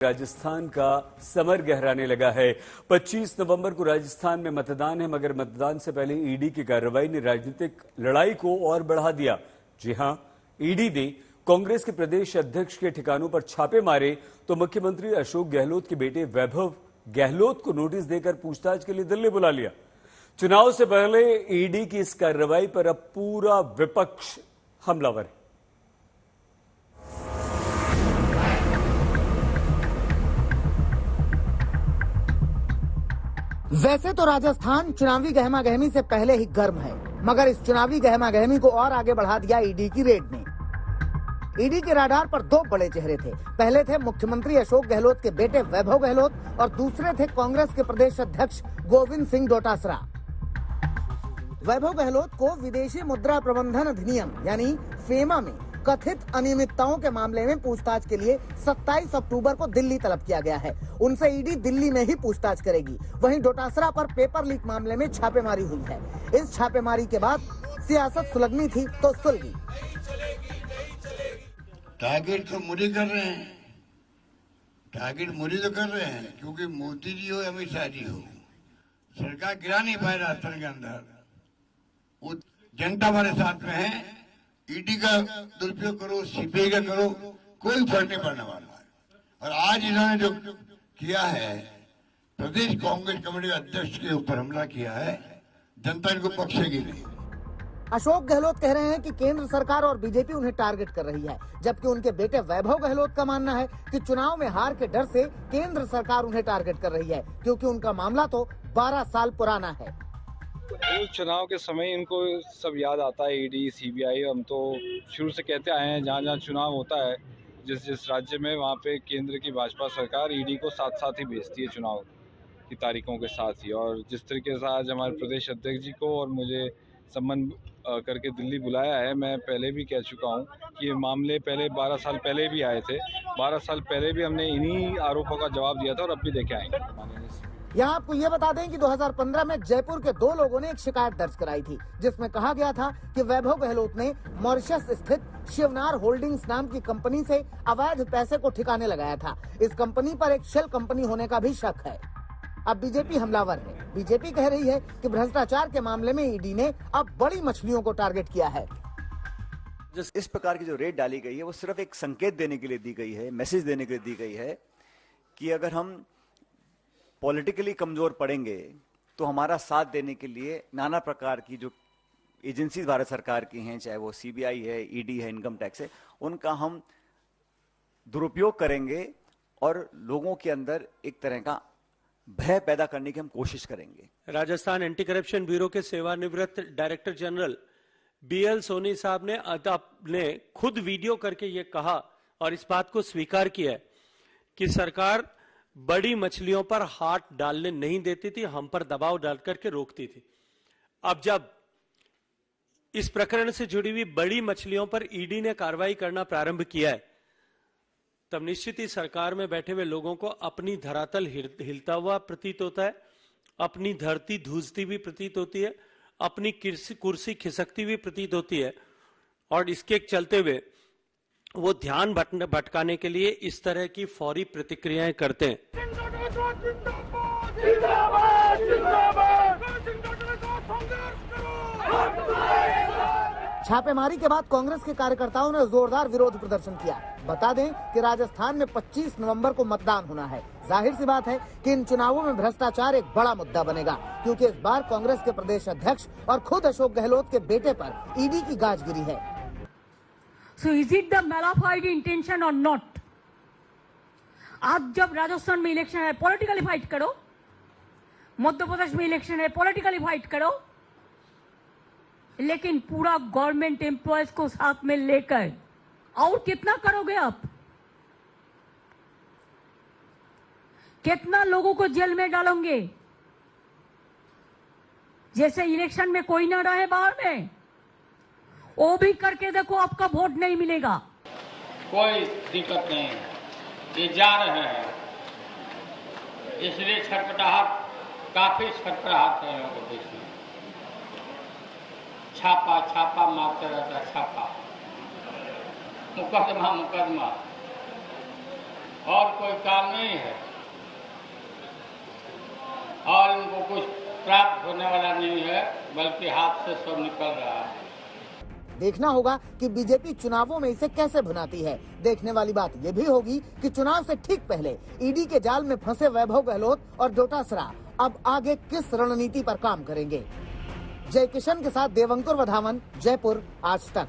राजस्थान का समर गहराने लगा है। 25 नवंबर को राजस्थान में मतदान है, मगर मतदान से पहले ईडी की कार्रवाई ने राजनीतिक लड़ाई को और बढ़ा दिया। जी हां, ईडी ने कांग्रेस के प्रदेश अध्यक्ष के ठिकानों पर छापे मारे तो मुख्यमंत्री अशोक गहलोत के बेटे वैभव गहलोत को नोटिस देकर पूछताछ के लिए दिल्ली बुला लिया। चुनाव से पहले ईडी की इस कार्रवाई पर अब पूरा विपक्ष हमलावर है। वैसे तो राजस्थान चुनावी गहमागहमी से पहले ही गर्म है, मगर इस चुनावी गहमागहमी को और आगे बढ़ा दिया ईडी की रेड ने। ईडी के राडार पर दो बड़े चेहरे थे। पहले थे मुख्यमंत्री अशोक गहलोत के बेटे वैभव गहलोत और दूसरे थे कांग्रेस के प्रदेश अध्यक्ष गोविंद सिंह डोटासरा। वैभव गहलोत को विदेशी मुद्रा प्रबंधन अधिनियम यानी फेमा में कथित अनियमितताओं के मामले में पूछताछ के लिए 27 अक्टूबर को दिल्ली तलब किया गया है। उनसे ईडी दिल्ली में ही पूछताछ करेगी। वहीं डोटासरा पर पेपर लीक मामले में छापेमारी हुई है। इस छापेमारी के बाद सियासत सुलगनी थी तो सुलगी। टारगेट तो मोदी कर रहे हैं, टारगेट मोदी तो कर रहे हैं, क्योंकि मोदी जी हो अमित शाह जी हो, सरकार गिरा नहीं पाए राजस्थान के अंदर। वो जनता हमारे साथ में है। ईडी का दुरुपयोग करो, सीबीआई का करो, कोई फर्क नहीं पड़ने वाला है। और आज इन्होंने जो किया है, प्रदेश कांग्रेस कमेटी के अध्यक्ष के ऊपर हमला किया है, जनता इनको बख्शेगी नहीं। अशोक गहलोत कह रहे हैं कि केंद्र सरकार और बीजेपी उन्हें टारगेट कर रही है, जबकि उनके बेटे वैभव गहलोत का मानना है कि चुनाव में हार के डर से केंद्र सरकार उन्हें टारगेट कर रही है, क्योंकि उनका मामला तो 12 साल पुराना है। चुनाव के समय इनको सब याद आता है, ईडी सीबीआई। हम तो शुरू से कहते आए हैं, जहाँ जहाँ चुनाव होता है जिस जिस राज्य में, वहाँ पे केंद्र की भाजपा सरकार ईडी को साथ साथ ही भेजती है चुनाव की तारीखों के साथ ही। और जिस तरीके से आज हमारे प्रदेश अध्यक्ष जी को और मुझे सम्मान करके दिल्ली बुलाया है, मैं पहले भी कह चुका हूँ कि ये मामले पहले 12 साल पहले भी आए थे। 12 साल पहले भी हमने इन्हीं आरोपों का जवाब दिया था और अब भी देखे आएंगे। यहाँ आपको ये बता दें कि 2015 में जयपुर के 2 लोगों ने एक शिकायत दर्ज कराई थी, जिसमें कहा गया था कि वैभव गहलोत ने मॉरिशस स्थित शिवनार होल्डिंग्स नाम की कंपनी से अवैध पैसे को ठिकाने लगाया था। इस कंपनी पर एक शेल कंपनी होने का भी शक है। अब बीजेपी हमलावर है। बीजेपी कह रही है कि भ्रष्टाचार के मामले में ईडी ने अब बड़ी मछलियों को टारगेट किया है। इस प्रकार की जो रेड डाली गई है, वो सिर्फ एक संकेत देने के लिए दी गई है, मैसेज देने के लिए दी गई है कि अगर हम पॉलिटिकली कमजोर पड़ेंगे तो हमारा साथ देने के लिए नाना प्रकार की जो एजेंसीज भारत सरकार की हैं, चाहे वो सीबीआई है, ईडी है, इनकम टैक्स है, उनका हम दुरुपयोग करेंगे और लोगों के अंदर एक तरह का भय पैदा करने की हम कोशिश करेंगे। राजस्थान एंटी करप्शन ब्यूरो के सेवानिवृत्त डायरेक्टर जनरल बीएल सोनी साहब ने खुद वीडियो करके ये कहा और इस बात को स्वीकार किया है कि सरकार बड़ी मछलियों पर हाथ डालने नहीं देती थी, हम पर दबाव डाल करके रोकती थी। अब जब इस प्रकरण से जुड़ी हुई बड़ी मछलियों पर ईडी ने कार्रवाई करना प्रारंभ किया है, तब निश्चित ही सरकार में बैठे हुए लोगों को अपनी धरातल हिलता हुआ प्रतीत होता है, अपनी धरती धूसती हुई प्रतीत होती है, अपनी कुर्सी खिसकती हुई प्रतीत होती है। और इसके चलते हुए वो ध्यान भटकाने के लिए इस तरह की फौरी प्रतिक्रियाएं करते हैं। छापेमारी के बाद कांग्रेस के कार्यकर्ताओं ने जोरदार विरोध प्रदर्शन किया। बता दें कि राजस्थान में 25 नवंबर को मतदान होना है। जाहिर सी बात है कि इन चुनावों में भ्रष्टाचार एक बड़ा मुद्दा बनेगा, क्योंकि इस बार कांग्रेस के प्रदेश अध्यक्ष और खुद अशोक गहलोत के बेटे पर ईडी की गाज गिरी है। So is it the malafide intention or not? आज जब राजस्थान में इलेक्शन है, पॉलिटिकली फाइट करो। मध्य प्रदेश में इलेक्शन है, पॉलिटिकली फाइट करो। लेकिन पूरा गवर्नमेंट एम्प्लॉयज को साथ में लेकर और कितना करोगे आप? कितना लोगों को जेल में डालोगे? जैसे इलेक्शन में कोई ना रहे बाहर में, वो भी करके देखो, आपका वोट नहीं मिलेगा। कोई दिक्कत नहीं, ये जा रहे हैं, इसलिए छटपटाहट, काफी छटपटाहट है लोगों को देखिए। छापा छापा मारते रहता है, छापा, मुकदमा मुकदमा। और कोई काम नहीं है और इनको कुछ प्राप्त होने वाला नहीं है, बल्कि हाथ से सब निकल रहा है। देखना होगा कि बीजेपी चुनावों में इसे कैसे भुनाती है। देखने वाली बात यह भी होगी कि चुनाव से ठीक पहले ईडी के जाल में फंसे वैभव गहलोत और डोटासरा अब आगे किस रणनीति पर काम करेंगे। जय किशन के साथ देवंकुर वधावन, जयपुर, आज तक।